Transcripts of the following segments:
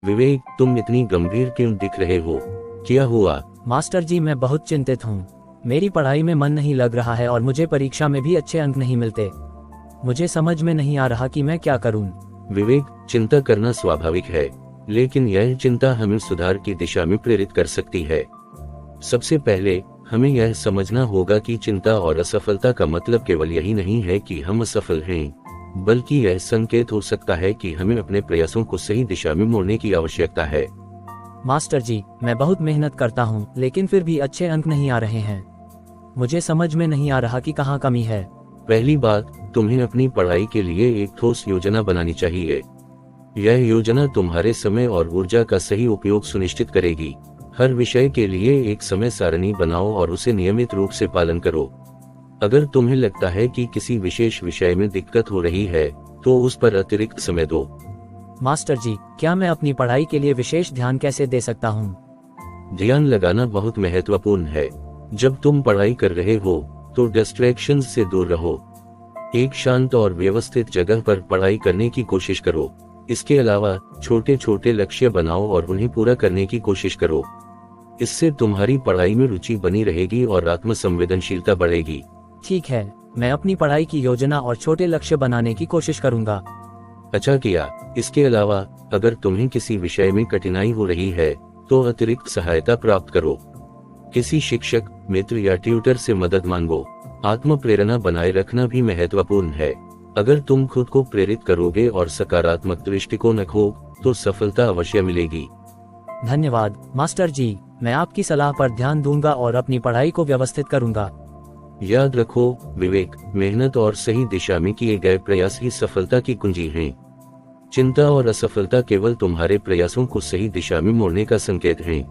विवेक, तुम इतनी गंभीर क्यों दिख रहे हो? क्या हुआ? मास्टर जी, मैं बहुत चिंतित हूँ। मेरी पढ़ाई में मन नहीं लग रहा है और मुझे परीक्षा में भी अच्छे अंक नहीं मिलते। मुझे समझ में नहीं आ रहा कि मैं क्या करूँ। विवेक, चिंता करना स्वाभाविक है, लेकिन यह चिंता हमें सुधार की दिशा में प्रेरित कर सकती है। सबसे पहले हमें यह समझना होगा कि चिंता और असफलता का मतलब केवल यही नहीं है कि हम असफल हैं, बल्कि यह संकेत हो सकता है कि हमें अपने प्रयासों को सही दिशा में मोड़ने की आवश्यकता है। मास्टर जी, मैं बहुत मेहनत करता हूँ, लेकिन फिर भी अच्छे अंक नहीं आ रहे हैं। मुझे समझ में नहीं आ रहा कि कहाँ कमी है। पहली बात, तुम्हें अपनी पढ़ाई के लिए एक ठोस योजना बनानी चाहिए। यह योजना तुम्हारे समय और ऊर्जा का सही उपयोग सुनिश्चित करेगी। हर विषय के लिए एक समय सारणी बनाओ और उसे नियमित रूप से पालन करो। अगर तुम्हें लगता है कि किसी विशेष विषय में दिक्कत हो रही है, तो उस पर अतिरिक्त समय दो। मास्टर जी, क्या मैं अपनी पढ़ाई के लिए विशेष ध्यान कैसे दे सकता हूँ? ध्यान लगाना बहुत महत्वपूर्ण है। जब तुम पढ़ाई कर रहे हो, तो डिस्ट्रैक्शंस से दूर रहो। एक शांत और व्यवस्थित जगह पर पढ़ाई करने की कोशिश करो। इसके अलावा छोटे छोटे लक्ष्य बनाओ और उन्हें पूरा करने की कोशिश करो। इससे तुम्हारी पढ़ाई में रुचि बनी रहेगी और आत्मसंवेदनशीलता बढ़ेगी। ठीक है, मैं अपनी पढ़ाई की योजना और छोटे लक्ष्य बनाने की कोशिश करूंगा। अच्छा किया। इसके अलावा अगर तुम्हें किसी विषय में कठिनाई हो रही है, तो अतिरिक्त सहायता प्राप्त करो। किसी शिक्षक, मित्र या ट्यूटर से मदद मांगो। आत्म प्रेरणा बनाए रखना भी महत्वपूर्ण है। अगर तुम खुद को प्रेरित करोगे और सकारात्मक दृष्टिकोण रखो, तो सफलता अवश्य मिलेगी। धन्यवाद मास्टर जी, मैं आपकी सलाह पर ध्यान दूंगा और अपनी पढ़ाई को व्यवस्थित करूंगा। याद रखो विवेक, मेहनत और सही दिशा में किए गए प्रयास ही सफलता की कुंजी हैं। चिंता और असफलता केवल तुम्हारे प्रयासों को सही दिशा में मोड़ने का संकेत हैं।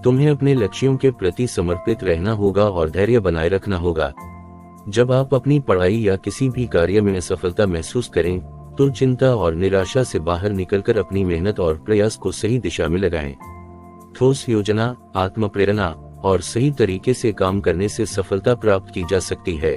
तुम्हें अपने लक्ष्यों के प्रति समर्पित रहना होगा और धैर्य बनाए रखना होगा। जब आप अपनी पढ़ाई या किसी भी कार्य में असफलता महसूस करें, तो चिंता और निराशा से बाहर निकलकर अपनी मेहनत और प्रयास को सही दिशा में लगाएं। ठोस योजना, आत्म प्रेरणा और सही तरीके से काम करने से सफलता प्राप्त की जा सकती है।